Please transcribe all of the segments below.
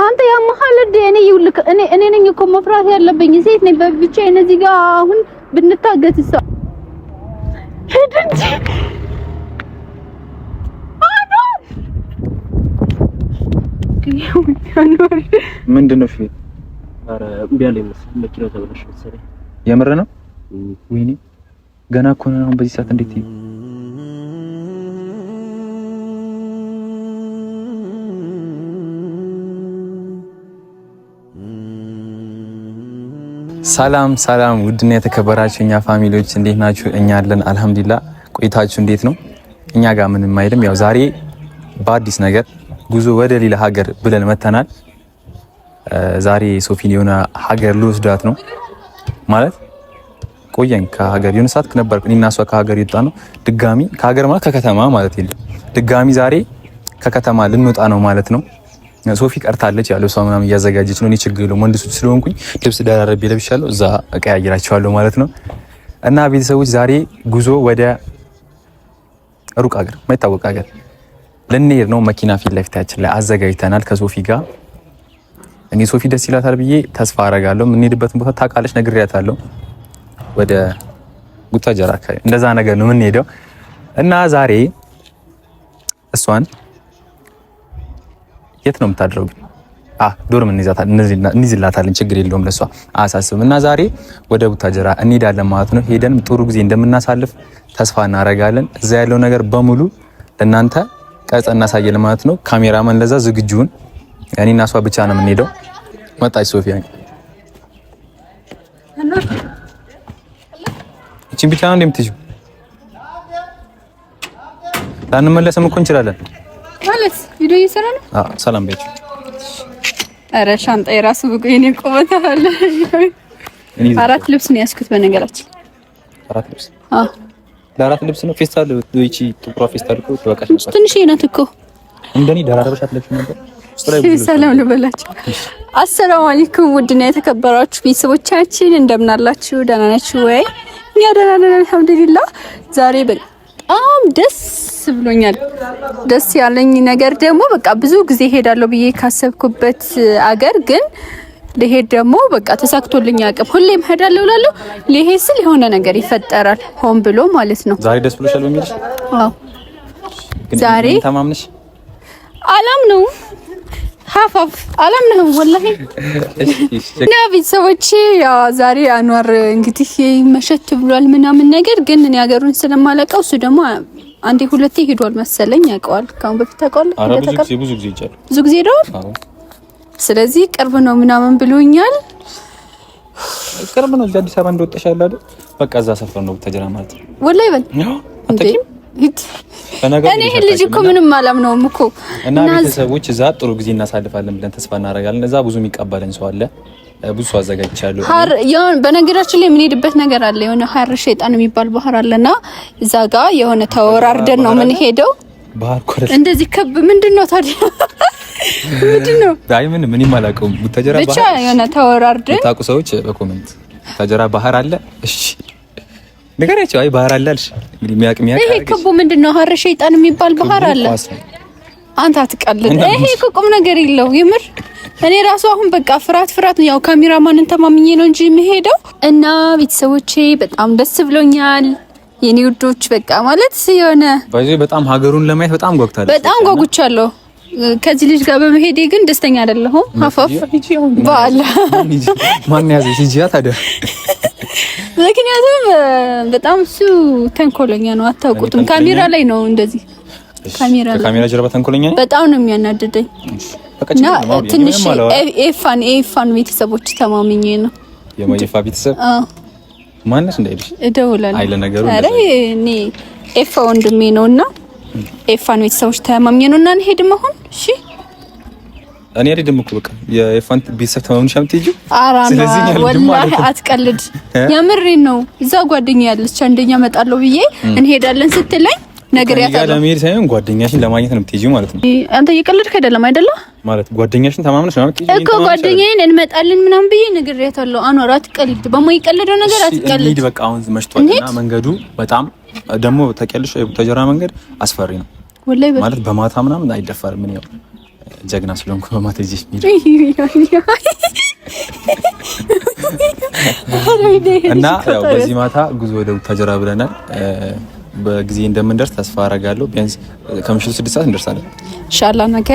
አንተ ያመሃል እንደ እኔ ይውልክ እኔ ነኝ እኮ መፍራት ያለብኝ ሴት ነኝ በብቻዬ እዚህ ጋር አሁን ብንታገት ይሳ ሄድ እንጂ ምንድነው? እሺ ኧረ ቢያለ ይመስል መኪና ተበላሽ መሰለኝ። የምር ነው? ወይኔ ገና እኮ ነው አሁን በዚህ ሰዓት እንዴት ሰላም ውድና የተከበራችሁ እኛ ፋሚሊዎች እንዴት ናችሁ? እኛ አለን አልሐምዱሊላህ። ቆይታችሁ እንዴት ነው? እኛ ጋር ምንም አይልም። ያው ዛሬ በአዲስ ነገር ጉዞ ወደ ሌላ ሀገር ብለን መተናል። ዛሬ ሶፊን የሆነ ሀገር ልወስዳት ነው ማለት ቆየን ከሀገር የሆነ ሰዓት ነበር እኔና እሷ ከሀገር ይወጣ ነው ድጋሚ ከሀገር ማለት ከከተማ ማለት ይል ድጋሚ ዛሬ ከከተማ ልንወጣ ነው ማለት ነው። ሶፊ ቀርታለች ያለው ሰው ምናምን እያዘጋጀች ነው። እኔ ችግር የለውም ወንድ ስለሆንኩኝ ልብስ ደራረቤ ለብሻለሁ እዛ እቀያይራቸዋለሁ ማለት ነው። እና ቤተሰቦች ዛሬ ጉዞ ወደ ሩቅ ሀገር ማይታወቅ ሀገር ልንሄድ ነው። መኪና ፊት ለፊታችን ላይ አዘጋጅተናል ከሶፊ ጋር። እኔ ሶፊ ደስ ይላታል ብዬ ተስፋ አረጋለሁ። የምንሄድበትን ቦታ ታውቃለች፣ ነግሬያታለሁ። ወደ ቡታጀራ አካባቢ እንደዛ ነገር ነው የምንሄደው እና ዛሬ እሷን የት ነው የምታድረው? ዶርም እንይዝላታለን፣ ችግር የለውም ለሷ አያሳስብም። እና ዛሬ ወደ ቡታጀራ እንሄዳለን ማለት ነው። ሄደን ጥሩ ጊዜ እንደምናሳልፍ ተስፋ እናረጋለን። እዛ ያለው ነገር በሙሉ ለእናንተ ቀርጸ እናሳየለን ማለት ነው። ካሜራማን ለዛ ዝግጁን እኔና እሷ ብቻ ነው የምንሄደው። መጣች ሶፊያ። እቺን ብቻ ነው እንደምትይዙ ላንመለስም እኮ እንችላለን ማለት ቪዲዮ እየሰራ ነው። ሰላም ቤት። ኧረ ሻንጣ የራሱ ብቁ የኔ ቆመታ አለ። አራት ልብስ ነው ያስኩት በነገራችን። አራት ልብስ? ለአራት ልብስ ነው ፌስታል ወይቺ ጥቁሯ ፌስታል እኮ ተወቃሽ ነው። ትንሽ ይናት እኮ እንደኔ ደራረበሽ አትለብሽም ነበር? ሰላም ልበላችሁ። አሰላሙ አለይኩም ውድና የተከበራችሁ ቤተሰቦቻችን እንደምን አላችሁ? ደህና ናችሁ ወይ? እኛ ደህና ነን አልሐምዱሊላህ። ዛሬ በጣም ደስ ብሎኛል። ደስ ያለኝ ነገር ደግሞ በቃ ብዙ ጊዜ ሄዳለሁ ብዬ ካሰብኩበት አገር ግን ለሄድ ደግሞ በቃ ተሳክቶልኝ አቅም ሁሌም ሄዳለሁ እላለሁ። ለሄድ ስል የሆነ ነገር ይፈጠራል ሆን ብሎ ማለት ነው። ዛሬ ደስ ብሎሻል በሚልሽ? አዎ ዛሬ ተማምነሽ? አላም ነው ሀፋፍ አላም ነው ወላሂ። እና ቤተሰቦቼ ያው ዛሬ አንዋር እንግዲህ መሸት ብሏል ምናምን ነገር ግን እኔ ሀገሩን ስለማላውቀው እሱ ደግሞ አንዴ ሁለቴ ሄዷል መሰለኝ ያውቀዋል። ካሁን በፊት ታውቀዋለህ? ብዙ ጊዜ ይቻላል። ብዙ ጊዜ ሄዷል። ስለዚህ ቅርብ ነው ምናምን ብሎኛል። ቅርብ ነው። እዚህ አዲስ አበባ እንደወጣሽ ያለ አይደል? በቃ እዛ ሰፈር ነው ተጀራ ማለት ነው። ወላሂ በል እንዴ እኔ ልጅ እኮ ምንም አላምነውም እኮ። እና ቤተሰቦች እዛ ጥሩ ጊዜ እናሳልፋለን ብለን ተስፋ እናደርጋለን። እዛ ብዙ የሚቀበለን ሰው አለ። ብዙ ሰው አዘጋጅቻለሁ። የሆነ በነገራችን ላይ የምንሄድበት ነገር አለ። የሆነ ሀር ሸይጣን የሚባል ባህር አለና እዛ ጋር የሆነ ተወራርደን ነው የምንሄደው። ባህር ኮረስ እንደዚህ ከብ ምንድነው ታዲያ? ምንድነው? አይ ምን አላውቀውም። ቡታጀራ ባህር ብቻ የሆነ ተወራርደን ታውቁ ሰዎች በኮሜንት ቡታጀራ ባህር አለ። እሺ ነገራቸው። አይ ባህር አለ አልሽ እንግዲህ የሚያውቅ ይሄ ከቡ ምንድነው? ሀር ሸይጣን የሚባል ባህር አለ። አንተ አትቀልድ። ይሄ ቁም ነገር የለው የምር። እኔ ራሱ አሁን በቃ ፍራት ያው ካሜራማንን ተማምኜ ነው እንጂ የምሄደው። እና ቤተሰቦቼ በጣም ደስ ብሎኛል የኔ ውዶች። በቃ ማለት የሆነ በጣም ሀገሩን ለማየት በጣም ጓጉቻለሁ። ከዚህ ልጅ ጋር በመሄዴ ግን ደስተኛ አይደለሁም። አፋፍ ባላ ማን ያዘ ሲጂያ ታዲያ? ምክንያቱም በጣም እሱ ተንኮለኛ ነው። አታውቁትም? ካሜራ ላይ ነው እንደዚህ ካሜራ ጀርባ ተንኮለኛ ነው። በጣም ነው የሚያናድደኝ። እና ትንሽ ኤፋን ቤተሰቦች ተማምኜ ነው የማይፋ ቤተሰብ ማንስ እንዳይልሽ እደውላለሁ አይለ ነገሩ። አረ እኔ ኤፋ ወንድሜ ነውና ኤፋን ቤተሰቦች ተማምኜ ነውና እንሄድም አሁን። እሺ እኔ አይደለም እኮ በቃ የኤፋን ቤተሰብ ተማምኜ አምጥጂ። ስለዚህ ወላሂ አትቀልድ፣ የምሬን ነው። እዛ ጓደኛ ያለች አንደኛ መጣለው ብዬ እንሄዳለን ስትለኝ ነግሬያታለሁ። ለምን ሳይሆን ጓደኛሽን ለማግኘት ነው የምትሄጂው ማለት ነው። አንተ እየቀለድክ አይደለም አይደለ? ማለት ጓደኛሽን ተማምነሽ ነው የምትሄጂው እኮ። ጓደኛዬን እንመጣለን ምናምን ብዬ ነግሬያታለሁ። አንዋር አትቀልድ፣ በማይቀልደው ነገር አትቀልድ። እንሂድ በቃ አሁን መሽቷልና መንገዱ በጣም ደግሞ ተቀልሽ። የቡታጀራ መንገድ አስፈሪ ነው ወላሂ። ማለት በማታ ምናምን አይደፈርም። ምን ያው ጀግና ስለሆንኩ በማታ ይዤሽ እና ያው በዚህ ማታ ጉዞ ወደ ቡታጀራ ብለናል። በጊዜ እንደምንደርስ ተስፋ አደርጋለሁ። ቢያንስ ከምሽቱ 6 ሰዓት እንደርሳለን ኢንሻአላህ። ነገ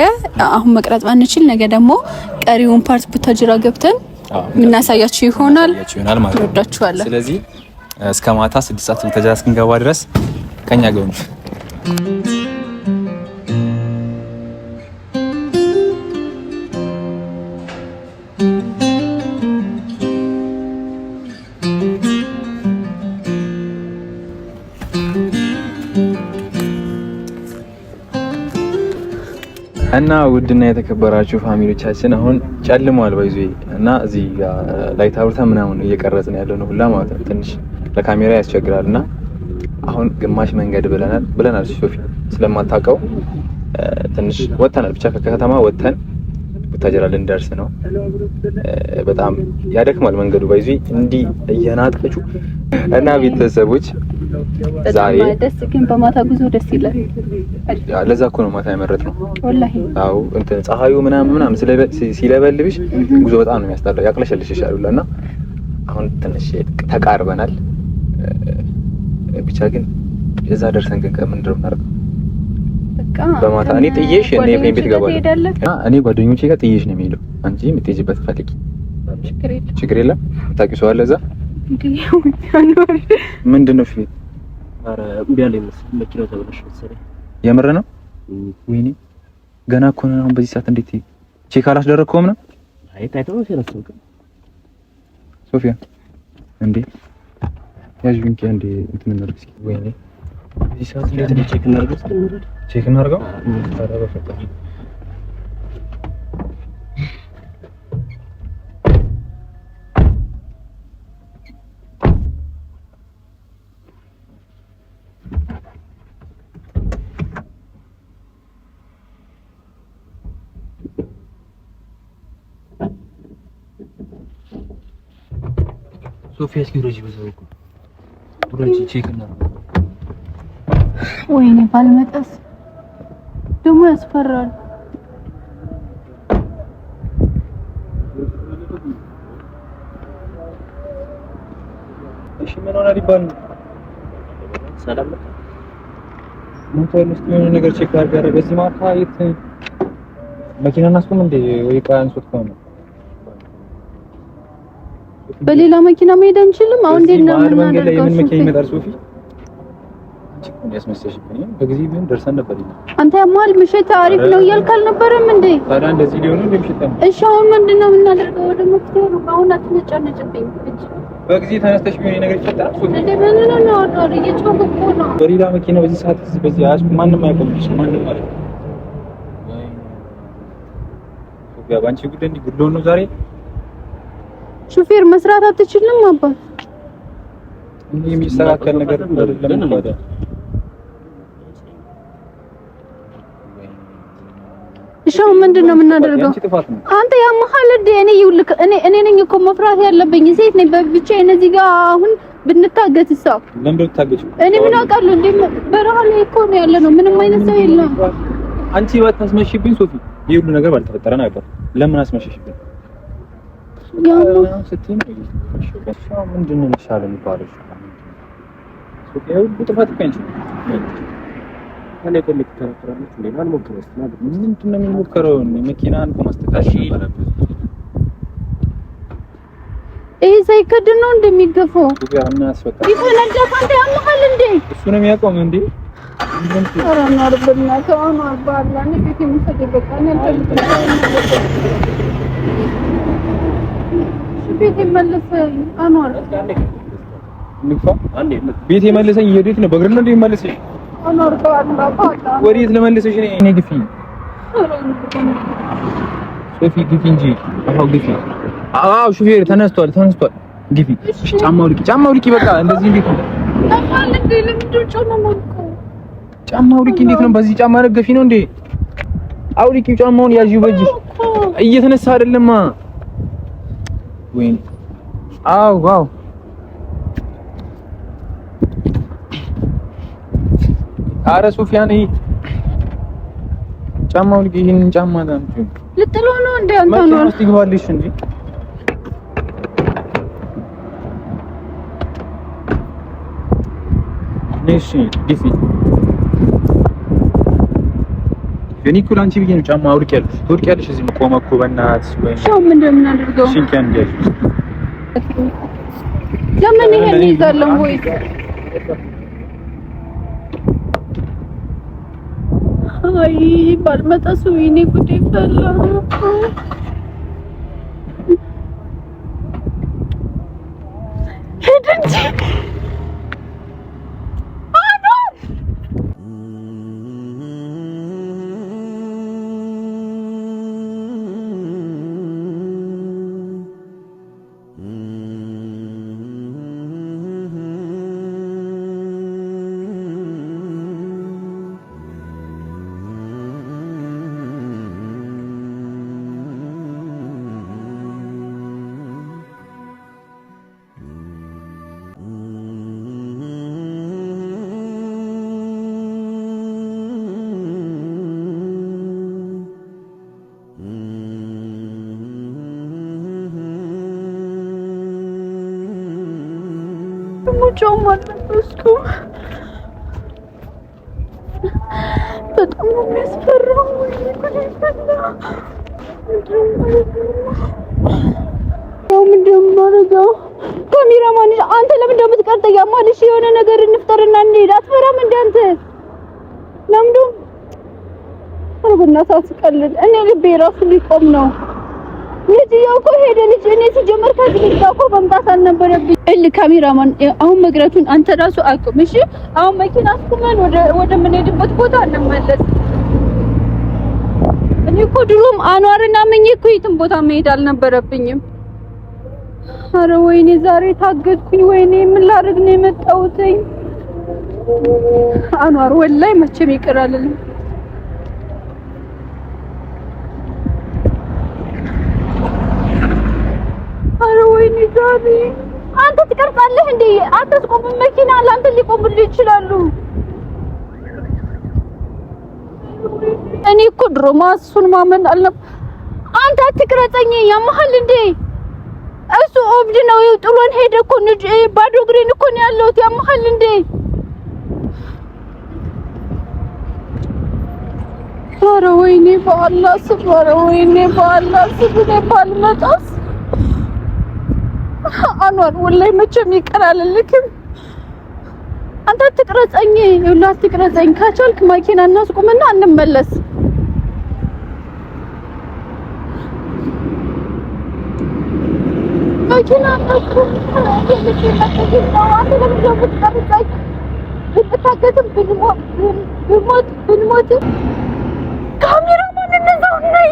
አሁን መቅረጽ ባንችል ነገ ደግሞ ቀሪውን ፓርት ቡታጀራ ገብተን ምናሳያችሁ ይሆናል ማለት ነው። ወዳችኋለሁ። ስለዚህ እስከ ማታ 6 ሰዓት ቡታጀራ እስክንገባ ድረስ ከኛ ጋር ነው። እና ውድና የተከበራችሁ ፋሚሊዎቻችን አሁን ጨልሟል ባይዙ እና እዚህ ላይት አውርተን ምናምን እየቀረጽን ያለው ነው ሁላ ማለት ነው። ትንሽ ለካሜራ ያስቸግራልና አሁን ግማሽ መንገድ ብለናል ሶፊ ስለማታውቀው ትንሽ ወጥተናል። ብቻ ከከተማ ወጥተን ቡታጀራ ልንደርስ ነው። በጣም ያደክማል መንገዱ ባይዙ እንዲህ እየናጠቹ እና ቤተሰቦች ዛሬ ደስ ግን በማታ ጉዞ ደስ ይላል። ለዛ እኮ ነው ማታ ያመረጥነው ወላሂ። አዎ እንትን ፀሐዩ ምናምን ሲለበልብሽ ጉዞ በጣም ነው የሚያስጠላው፣ ያቅለሸልሽሻል እና አሁን ትንሽ ተቃርበናል። ብቻ ግን እዛ ደርሰን ግን ከምንድነው የምናደርገው? በቃ በማታ እኔ ጥዬሽ እኔ ኤፍሬም ቤት ገባለሁ። እኔ ጓደኞቼ ጋር ጥዬሽ ነው የሚሄደው። አንቺ የምትሄጂበት ፈልጊ፣ ችግር የለም። ታውቂው ሰው አለ እዛ ምንድነው ፊት አረ ቢያለ ይመስል መኪናው ተበላሽ መሰለኝ። የምር ነው? ወይኔ ገና እኮ ነው። አሁን በዚህ ሰዓት እንዴት ቼክ አላስደረግከውም ነው? አይ ታይተው ሲረስተው ሶፊያ እንዴ ያዥንኪ እንዴ እንትን እናድርግ እስኪ። ወይኔ በዚህ ሰዓት እንዴት ነው ቼክ እናድርገው? ቼክ እናድርገው። አረ በፈጣሪ ሶፊያ እስኪ ወረጂ በዛው እኮ ወረጂ ቼክ እናድርግ። ወይኔ ባልመጣስ ደግሞ ያስፈራል። እሺ ምን ሆነ ሊባል ሰላም ነው። ሞተር ውስጥ የሆነ ነገር ቼክ አድርገህ በዚህ ማታ የት መኪና እናስቆም እንዴ ወይ ቃንሶት ከሆነ በሌላ መኪና መሄድ አንችልም። አሁን እንዴት ነው የምናደርገው? የምን መኪና ይመጣል ሶፊ? አንቺ ያስመሰልሽብኝ በጊዜ ቢሆን ደርሰን ነበር። አንተ ያማል ምሽት አሪፍ ነው እያልክ አልነበረም እንዴ? ታዲያ እንደዚህ ሊሆን ነው ምሽት ነው? እሺ አሁን ምንድነው የምናደርገው? ወደ መፍትሄው ነው። አሁን አትነጫነጭብኝ እጅ በጊዜ ተነስተሽ ቢሆን ነገር ይፈጠራል ሶፊ። እንዴ ምን ነው አውጣው እየጮህ እኮ ነው። በሌላ መኪና በዚህ ሰዓት በዚህ አያስኩ ማንም አያቆምሽ ማንም ማለት ሶፊያ ባንቺ ጉዳይ እንዲህ ጉድ ነው ዛሬ። ሹፌር መስራት አትችልም አባት? እንዴ የሚስተካከል ነገር አይደለም ማለት እሺ ምንድነው የምናደርገው? አንተ ያመሃል እንዴ? እኔ ነኝ እኮ መፍራት ያለብኝ ሴት ነኝ በብቻዬ። እነዚህ ጋር አሁን ብንታገትሳ ለምን ብታገጭው? እኔ ምን አውቃለሁ እንዴ? በረሃ ላይ እኮ ነው ያለነው። ምንም አይነት ሰው የለም። አንቺ ባታስመሽብኝ ሶፊ፣ ይሄ ሁሉ ነገር ባልተፈጠረ ነበር። ለምን አስመሽሽብኝ? ያው ስትይ ምንድን ነው የሚሻለው የሚባለው? ሶፊ ያው ጥፋት ከንቺ እኔ ከልክ ተረፈራለች እንዴ? ማን ሞከረው? ምንድን ነው የሚሞከረው? መኪናን ማስተካከል አለበት። ይሄ ሳይከድ ነው እንደሚገፋው ያና አስፈታ ይፈነዳል። አንተ ያመሃል እንዴ? እሱ ነው የሚያቆም እንዴ? ኧረ እናርብና ተዋኑ አባላ ነው ቤት የሚሰደበቃ ነው ቤት ይመለስ አኗር ንፋ አንዴ ቤት የመለሰኝ የዴት ነው በእግር ነው እንዴ የመለሰኝ? አኗር ተዋላ ባላ ወዴት ለመለሰሽ እኔ ግፊ ሶፊ ግፊ እንጂ አው ግፊ። አው ሹፌር ተነስቷል ግፊ። ጫማው ልቂ በቃ እንደዚህ እንዴት ነው ጫማው ልቂ? እንዴት ነው በዚህ ጫማ ነገፊ ነው እንዴ? አውልቂው ጫማውን ያዢው በእጅሽ እየተነሳ አይደለማ ወይ? አው አረ ሶፊያን ጫማው ልጅ ይሄንን ጫማ ታምጪ ልጥሎ ነው እንደ አንተ ነው ውስጥ ይገባልሽ እንዴ? ነሽ ዲፊ የኔ እኮ ላንቺ ብዬሽ ነው ጫማ አውልቂያለሽ። ትወልቂያለሽ እዚህ ቆመ እኮ በእናትሽ ወይ ሻው ምን እንደምናደርገው ሽንኪያን ዲያሽ ለምን ይሄን ይዛለው ወይ አይ ባልመጣስ ወይኔ ጉዴ ፈላ ሄድንጂ ሙጫው ማለበስኩ በጣም የሚያስፈራው እንደማረጋው ካሜራማን አንተ ለምን እንደምትቀርጠኝ ያማልሽ የሆነ ነገር እንፍጠርና እንሄድ አትፈራም እንደ አንተ ለምንድን አረጋና ሳስቀልድ እኔ ልቤ ራሱ ሊቆም ነው ልጅየው እኮ ሄደ ልጅ እኔ ሲጀመር ከዚህ ልጅ ጋር እኮ መምጣት አልነበረብኝ ካሜራማን አሁን መግረቱን አንተ ራሱ አቁም እሺ አሁን መኪና አስቁመን ወደ ምንሄድበት ቦታ እንመለስ እኔ እኮ ድሮም አኗርና መኝ እኮ የትም ቦታ መሄድ አልነበረብኝም ኧረ ወይኔ ዛሬ ታገድኩኝ ወይኔ ምን ላድርግ ነው የመጣሁት አኗር ወላሂ መቼም ይቀራልልኝ ኧረ ወይኔ ዛሬ አንተ ትቀርጻለህ እንዴ አትስቆም መኪና ላንተ ሊቆምልህ ይችላሉ እኔ እኮ ድሮማ እሱን ማመን አልነበ አንተ አትቅረጸኝ ያመሃል እንዴ እሱ ኦብድ ነው ጥሎን ሄደ እኮ ባዶ እግሬን እኮ ነው ያለሁት ያመሃል እንዴ ኧረ ወይኔ በአላህ ስም ኧረ ወይኔ በአላህ ስም እኔ ባልመጣስ አኗር ወላሂ መቼም ይቀራልልክም አንተ አትቅረጸኝ ይኸውልህ አትቅረጸኝ ካቻልክ መኪና እናስቁምና እንመለስ መኪና እናስቁም አንተ ለምን ነው የምትቀርጸኝ ብንታገትም ብንሞት ካሜራማን እነዛው ነይ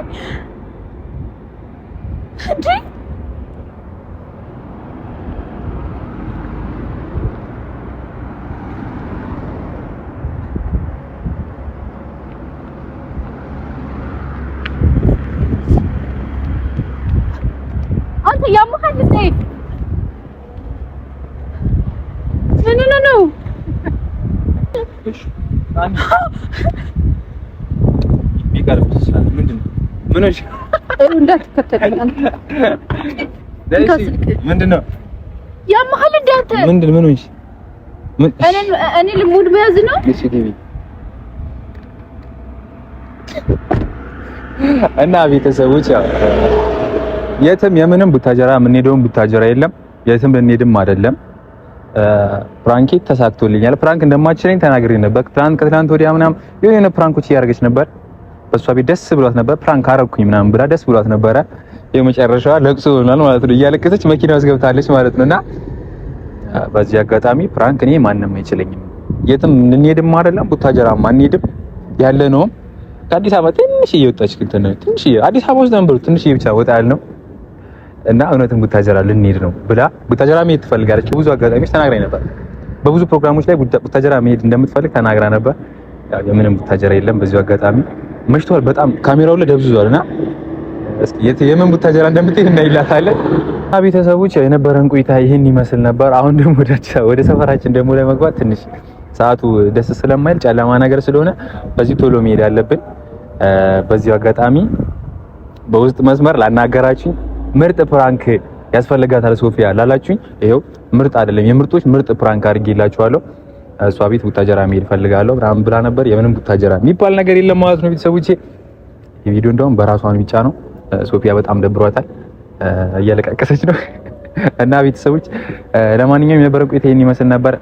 እንዴ አንተ ያመሃል እንዴ ነው እሺ አንተ ይቀርብስ ምንድነው ምን እሺ እንዳትከተለኝ አንተ ምንድነው ያመሃል እንዴ አንተ ምንድነው ምን እሺ እኔ ልሙድ መያዝ ነው እሺ ቲቪ እና ቤተሰቦች የትም የምንም ቡታጀራ የምንሄደውን ቡታጀራ የለም የትም ልንሄድም አይደለም ፕራንክ ተሳክቶልኛል ፕራንክ እንደማችለኝ ተናግሬ ነበር ከትናንት ወዲያ ምናምን የሆነ ፕራንኮች እያደረገች ነበር በሷ ቤት ደስ ብሏት ነበር ፕራንክ አረኩኝ ምናምን ብላ ደስ ብሏት ነበር የመጨረሻዋ ለቅሶ ሆናል ማለት ነው እያለቀሰች መኪና ውስጥ ገብታለች ማለት ነውና በዚህ አጋጣሚ ፕራንክ እኔ ማንንም አይችለኝም የትም ልንሄድም አይደለም ቡታጀራም አንሄድም ያለ ነው ከአዲስ አበባ ትንሽ እየወጣች ግን ትንሽ አዲስ አበባ ውስጥ ነበር ትንሽ ብቻ ወጣ ያለ ነው እና እውነትም ቡታጀራ ልንሄድ ነው ብላ ቡታጀራ መሄድ ትፈልጋለች ብዙ አጋጣሚዎች ተናግራኝ ነበር በብዙ ፕሮግራሞች ላይ ቡታጀራ መሄድ እንደምትፈልግ ተናግራ ነበር ያው የምንም ቡታጀራ የለም በዚህ አጋጣሚ መሽቷል በጣም ካሜራው ላይ ደብዝዟልና እስኪ የምን ቡታጀራ እንደምትሄድ እናይላታለን ቤተሰቦች የነበረን ቆይታ ይሄን ይመስል ነበር አሁን ደግሞ ወደ ሰፈራችን ደግሞ ለመግባት ትንሽ ሰዓቱ ደስ ስለማይል ጨለማ ነገር ስለሆነ በዚህ ቶሎ መሄድ አለብን በዚህ አጋጣሚ በውስጥ መስመር ላናገራችሁኝ ምርጥ ፕራንክ ያስፈልጋታል ሶፊያ ላላችሁኝ ይሄው ምርጥ አይደለም የምርጦች ምርጥ ፕራንክ አድርጌላችኋለሁ። እሷ ቤት ቡታጀራ መሄድ ፈልጋለሁ ምናምን ብላ ነበር። የምንም ቡታጀራ የሚባል ነገር የለም ማለት ነው ቤተሰቦቼ። የቪዲዮ እንደውም በራሷን ብቻ ነው። ሶፊያ በጣም ደብሯታል፣ እያለቀቀሰች ነው። እና ቤተሰቦች ለማንኛውም የነበረን ቆይታ ይሄን ይመስል ነበር።